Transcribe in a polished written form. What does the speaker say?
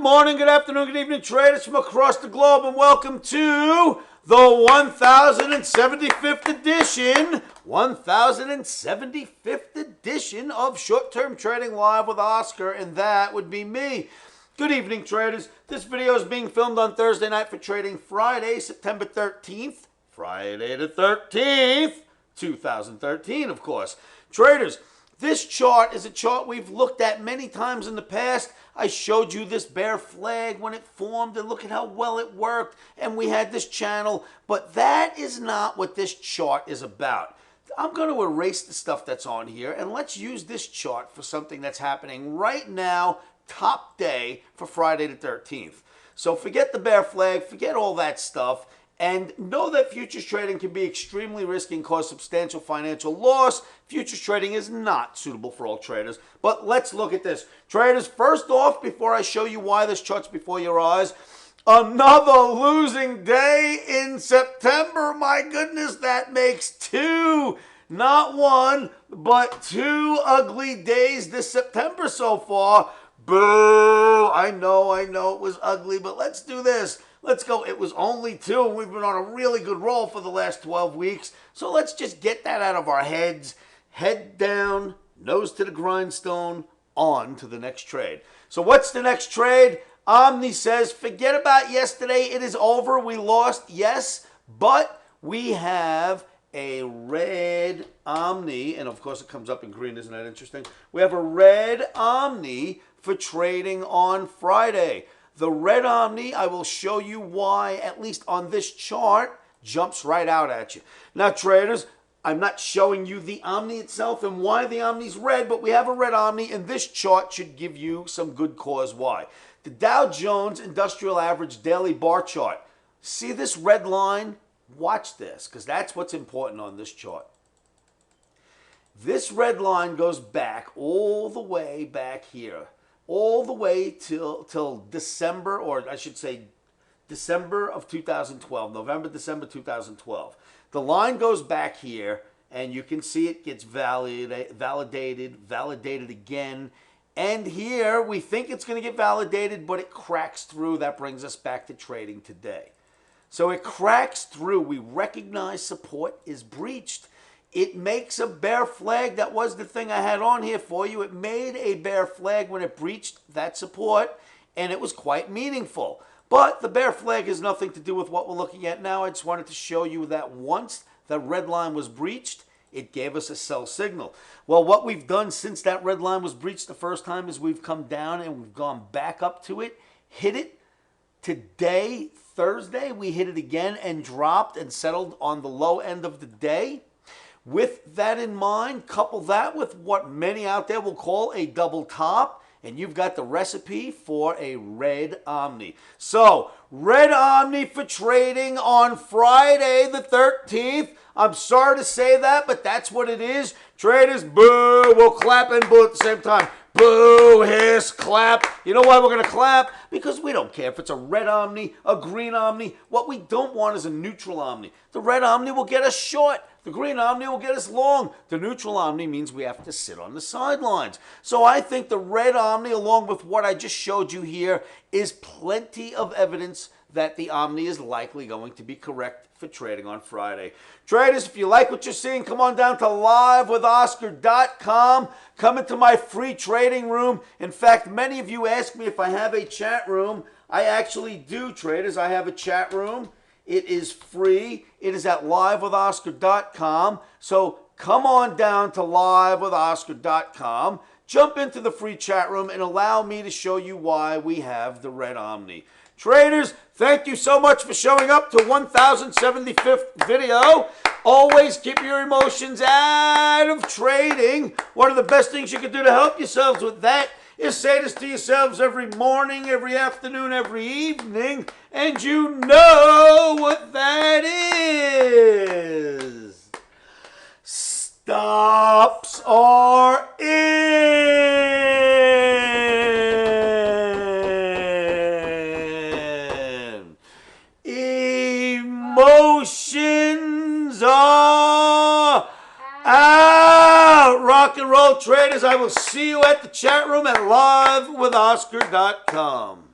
Good morning, good afternoon, good evening, traders from across the globe, and welcome to the 1075th edition of Short-Term Trading Live with Oscar, and that would be me. Good evening, traders. This video is being filmed on Thursday night for trading Friday, September 13th. Friday the 13th, 2013, of course. Traders, this chart is a chart we've looked at many times in the past. I showed you this bear flag when it formed, and look at how well it worked, and we had this channel, but that is not what this chart is about. I'm going to erase the stuff that's on here, and let's use this chart for something that's happening right now, top day for Friday the 13th. So forget the bear flag, forget all that stuff, and know that futures trading can be extremely risky and cause substantial financial loss. Futures trading is not suitable for all traders. But let's look at this. Traders, first off, before I show you why this chart's before your eyes, another losing day in September. My goodness, that makes two, not one, but two ugly days this September so far. Boo! I know it was ugly, but let's do this. Let's go. It was only two, and we've been on a really good roll for the last 12 weeks. So let's just get that out of our heads. Head down, nose to the grindstone, on to the next trade. So what's the next trade? Omni says, forget about yesterday. It is over. We lost, yes, but we have a red Omni, and of course it comes up in green. Isn't that interesting? We have a red Omni for trading on Friday. The red Omni, I will show you why, at least on this chart, jumps right out at you. Now, traders, I'm not showing you the Omni itself and why the Omni's red, but we have a red Omni, and this chart should give you some good cause why. The Dow Jones Industrial Average Daily Bar Chart. See this red line? Watch this, because that's what's important on this chart. This red line goes back all the way back here. All the way till December, or I should say December of 2012, November, December 2012. The line goes back here, and you can see it gets validated again. And here, we think it's going to get validated, but it cracks through. That brings us back to trading today. So it cracks through. We recognize support is breached. It makes a bear flag. That was the thing I had on here for you. It made a bear flag when it breached that support, and it was quite meaningful. But the bear flag has nothing to do with what we're looking at now. I just wanted to show you that once the red line was breached, it gave us a sell signal. Well, what we've done since that red line was breached the first time is we've come down and we've gone back up to it, hit it. Today, Thursday, we hit it again and dropped and settled on the low end of the day. With that in mind, couple that with what many out there will call a double top, and you've got the recipe for a red Omni. So, red Omni for trading on Friday the 13th. I'm sorry to say that, but that's what it is. Traders, boo, we'll clap and boo at the same time. Boo, hiss, clap. You know why we're going to clap? Because we don't care if it's a red Omni, a green Omni. What we don't want is a neutral Omni. The red Omni will get us short. The green Omni will get us long. The neutral Omni means we have to sit on the sidelines. So I think the red Omni, along with what I just showed you here, is plenty of evidence that the Omni is likely going to be correct for trading on Friday. Traders, if you like what you're seeing, come on down to livewithoscar.com. Come into my free trading room. In fact, many of you ask me if I have a chat room. I actually do, traders. I have a chat room. It is free. It is at livewithoscar.com. So come on down to livewithoscar.com. Jump into the free chat room and allow me to show you why we have the red Omni. Traders, thank you so much for showing up to 1075th video. Always keep your emotions out of trading. One of the best things you can do to help yourselves with that is say this to yourselves every morning, every afternoon, every evening, and you know what that is. Stops are in. Emotions are out. Rock and roll, traders. I will see you at the chat room at livewithoscar.com.